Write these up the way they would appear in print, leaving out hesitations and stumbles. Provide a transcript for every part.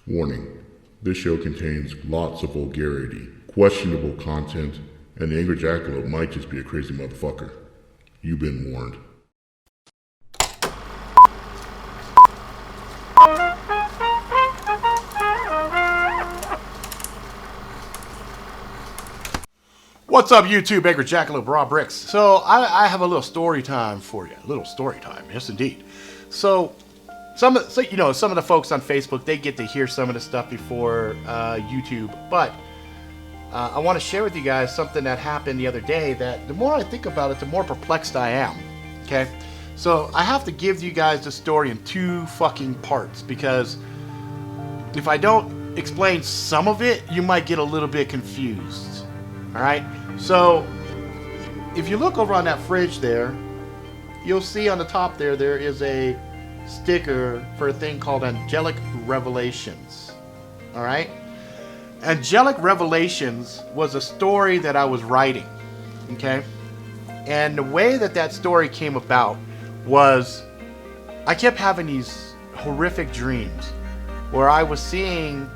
Warning, this show contains lots of vulgarity, questionable content, and the Angry Jackalope might just be a crazy motherfucker. You've been warned. What's up, YouTube? Angry Jackalope, Raw Bricks. So I have a little story time for you. A little story time, yes indeed. So some of the folks on Facebook, they get to hear some of the stuff before YouTube, but I want to share with you guys something that happened the other day that the more I think about it, the more perplexed I am. Okay, so I have to give you guys the story in two fucking parts, because if I don't explain some of it, you might get a little bit confused. All right, so if you look over on that fridge there, you'll see on the top there is a sticker for a thing called Angelic Revelations. All right, Angelic Revelations was a story that I was writing. Okay, and the way that story came about was I kept having these horrific dreams where I was seeing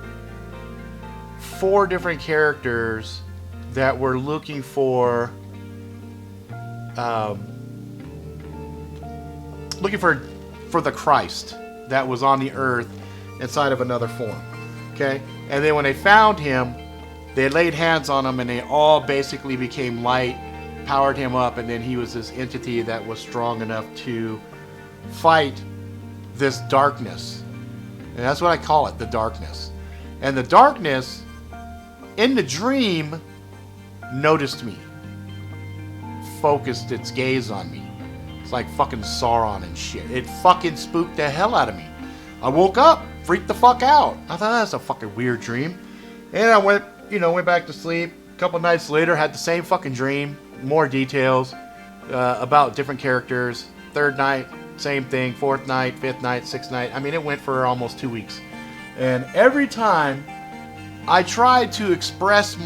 4 different characters that were looking for the Christ that was on the earth inside of another form. Okay, and then when they found him, they laid hands on him and they all basically became light, powered him up, and then he was this entity that was strong enough to fight this darkness. And that's what I call it, the darkness. And the darkness in the dream noticed me, focused its gaze on me. It's like fucking Sauron and shit. It fucking spooked the hell out of me. I woke up, freaked the fuck out. I thought, that's a fucking weird dream. And I went back to sleep. A couple nights later, had the same fucking dream, more details about different characters. Third night, same thing. Fourth night, fifth night, sixth night. I mean, it went for almost 2 weeks. And every time I tried to explain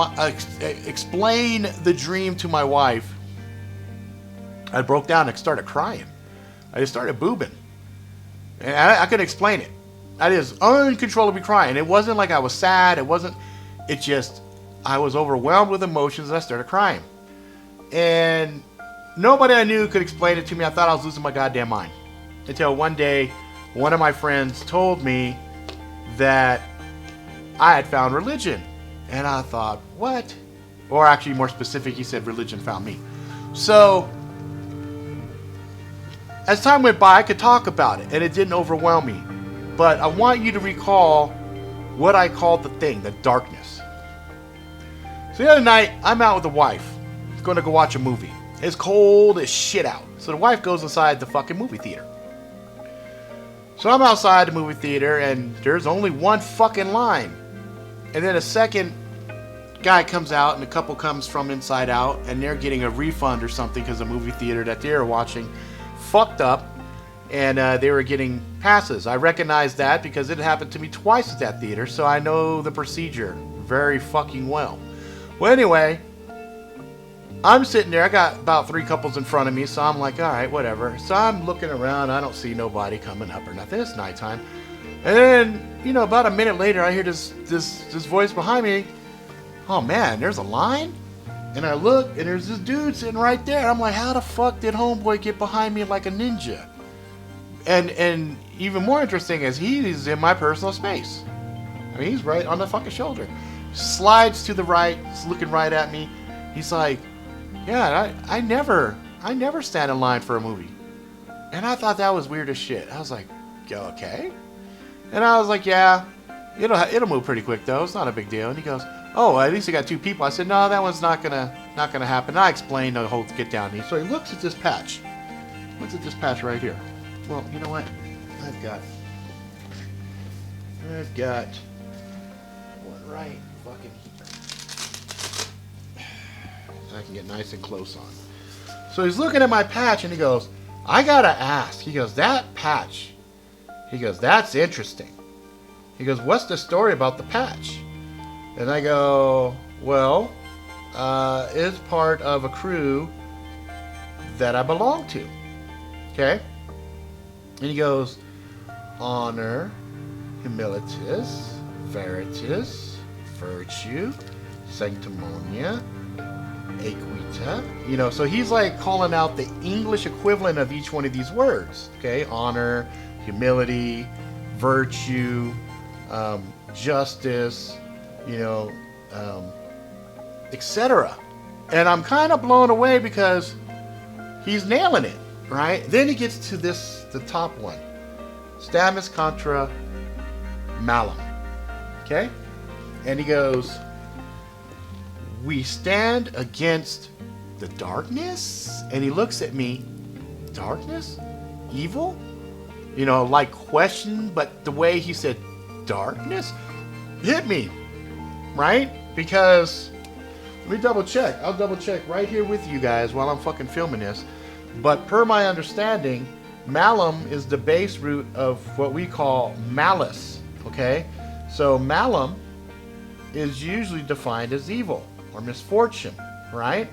the dream to my wife, I broke down and started crying. I just started boobing. And I couldn't explain it. I just uncontrollably crying. It wasn't like I was sad. I was overwhelmed with emotions and I started crying. And nobody I knew could explain it to me. I thought I was losing my goddamn mind. Until one day, one of my friends told me that I had found religion. And I thought, what? Or actually, more specific, he said religion found me. So as time went by, I could talk about it and it didn't overwhelm me. But I want you to recall what I called the thing, the darkness. So the other night, I'm out with the wife, going to go watch a movie. It's cold as shit out. So the wife goes inside the fucking movie theater. So I'm outside the movie theater and there's only one fucking line. And then a second guy comes out and a couple comes from inside out and they're getting a refund or something because the movie theater that they were watching fucked up and they were getting passes. I recognize that because it happened to me twice at that theater, so I know the procedure very fucking well. Well, anyway, I'm sitting there. I got about 3 couples in front of me, so I'm like, all right, whatever. So I'm looking around. I don't see nobody coming up or nothing. It's nighttime. And then, about a minute later, I hear this voice behind me. Oh, man, there's a line? And I look, and there's this dude sitting right there. I'm like, how the fuck did homeboy get behind me like a ninja? And even more interesting is he's in my personal space. I mean, he's right on the fucking shoulder. Slides to the right, he's looking right at me. He's like, yeah, I never stand in line for a movie. And I thought that was weird as shit. I was like, okay. And I was like, yeah, it'll move pretty quick though. It's not a big deal. And he goes, oh, at least I got 2 people. I said, no, that one's not gonna happen. And I explained the whole get down. So he looks at this patch. Looks at this patch right here. Well, you know what? I've got one right fucking here. I can get nice and close on. So he's looking at my patch and he goes, I gotta ask. He goes, that patch. He goes, that's interesting. He goes, what's the story about the patch? And I go, well, it's part of a crew that I belong to. Okay? And he goes, honor, humilitas, veritas, virtue, sanctimonia, equita. You know, so he's like calling out the English equivalent of each one of these words. Okay, honor, humility, virtue, justice, you know, etc. And I'm kind of blown away because he's nailing it, right? Then he gets to this, the top one, stamus contra malum. Okay, and he goes, we stand against the darkness. And he looks at me, darkness, evil, you know, like question, but the way he said darkness hit me, right? Because let me double check. I'll double check right here with you guys while I'm fucking filming this. But per my understanding, malum is the base root of what we call malice. Okay, so malum is usually defined as evil or misfortune, right?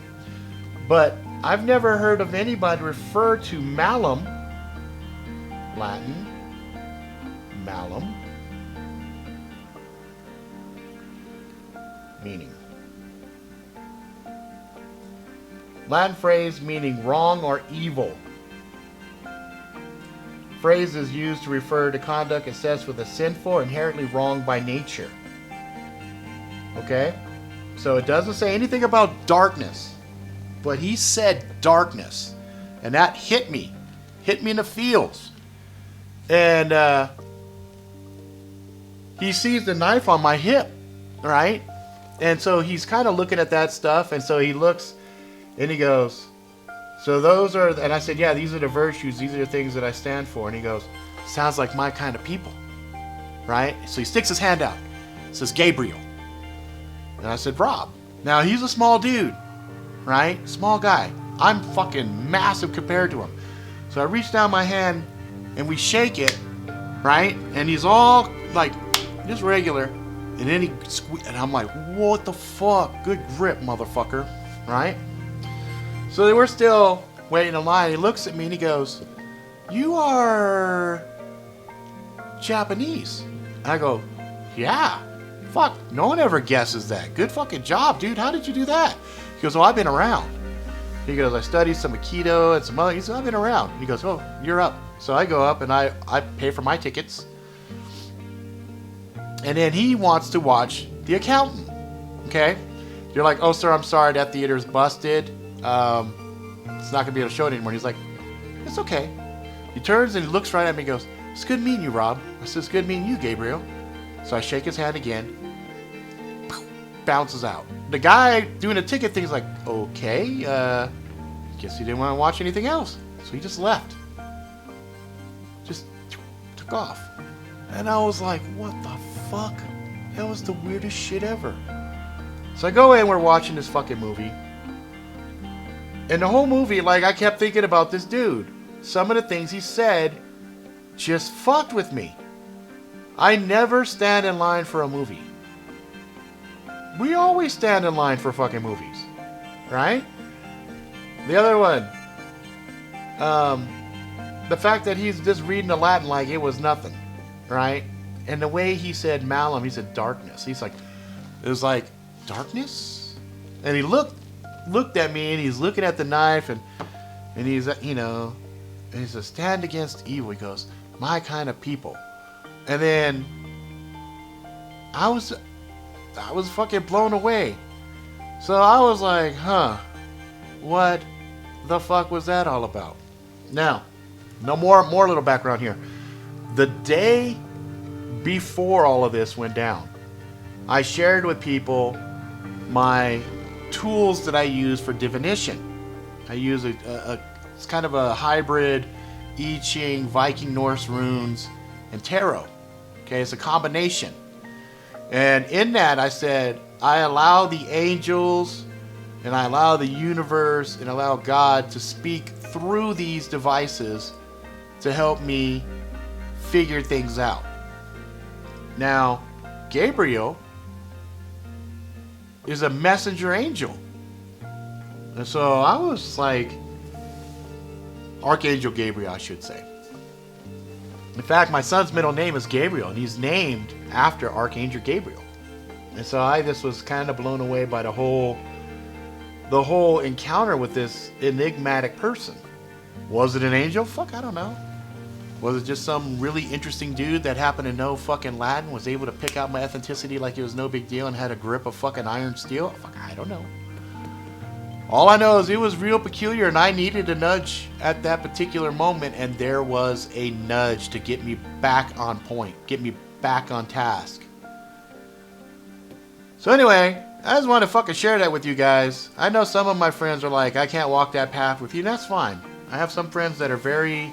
But I've never heard of anybody refer to malum, Latin, malum, meaning. Latin phrase meaning wrong or evil. Phrase is used to refer to conduct assessed with a sinful or inherently wrong by nature. Okay? So it doesn't say anything about darkness, but he said darkness, and that hit me in the feels. And he sees the knife on my hip, right? And so he's kind of looking at that stuff, and so he looks and he goes, so those are, and I said, yeah, these are the virtues, these are the things that I stand for. And he goes, sounds like my kind of people, right? So he sticks his hand out, says Gabriel. And I said, Rob. Now he's a small dude, right? Small guy. I'm fucking massive compared to him. So I reach down my hand and we shake it, right? And he's all like, just regular. And then and I'm like, what the fuck? Good grip, motherfucker, right? So they were still waiting in line. He looks at me and he goes, you are Japanese. And I go, yeah. Fuck, no one ever guesses that. Good fucking job, dude. How did you do that? He goes, well, I've been around. He goes, I studied some Aikido and some other. He said, I've been around. He goes, oh, you're up. So I go up and I pay for my tickets. And then he wants to watch The Accountant. Okay? You're like, oh, sir, I'm sorry. That theater's busted. It's not going to be able to show it anymore. And he's like, it's okay. He turns and he looks right at me and goes, it's good meeting you, Rob. I said, it's good meeting you, Gabriel. So I shake his hand again. Bounces out. The guy doing the ticket thing is like, okay, guess he didn't want to watch anything else. So he just left. Just took off. And I was like, what the fuck? That was the weirdest shit ever. So I go in, we're watching this fucking movie. And the whole movie, like, I kept thinking about this dude. Some of the things he said just fucked with me. I never stand in line for a movie. We always stand in line for fucking movies. Right? The other one. The fact that he's just reading the Latin like it was nothing. Right? And the way he said malum, he said darkness. He's like, it was like, darkness? And he looked at me and he's looking at the knife and he's, you know, and he says, stand against evil. He goes, my kind of people. And then I was fucking blown away. So I was like, huh, what the fuck was that all about? Now, no more little background here. The day before all of this went down, I shared with people my tools that I use for divination. I use it's kind of a hybrid I Ching, Viking Norse runes, and tarot. Okay, it's a combination. And in that I said, I allow the angels and I allow the universe and allow God to speak through these devices to help me figure things out. Now, Gabriel is a messenger angel. And so I was like, Archangel Gabriel, I should say. In fact, my son's middle name is Gabriel, and he's named after Archangel Gabriel. And so I just was kind of blown away by the whole encounter with this enigmatic person. Was it an angel? Fuck, I don't know. Was it just some really interesting dude that happened to know fucking Latin, was able to pick out my ethnicity like it was no big deal and had a grip of fucking iron steel? Fuck, I don't know. All I know is it was real peculiar, and I needed a nudge at that particular moment, and there was a nudge to get me back on point, get me back on task. So anyway, I just wanted to fucking share that with you guys. I know some of my friends are like, I can't walk that path with you, and that's fine. I have some friends that are very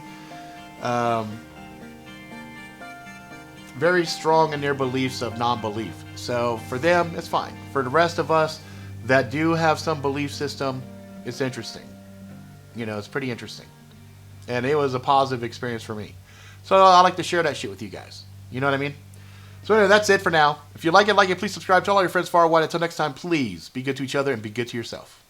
strong in their beliefs of non-belief. So for them, it's fine. For the rest of us that do have some belief system, it's interesting. You know, it's pretty interesting. And it was a positive experience for me. So I like to share that shit with you guys. You know what I mean? So anyway, that's it for now. If you like it, please subscribe. Tell all your friends far and wide. Until next time, please be good to each other and be good to yourself.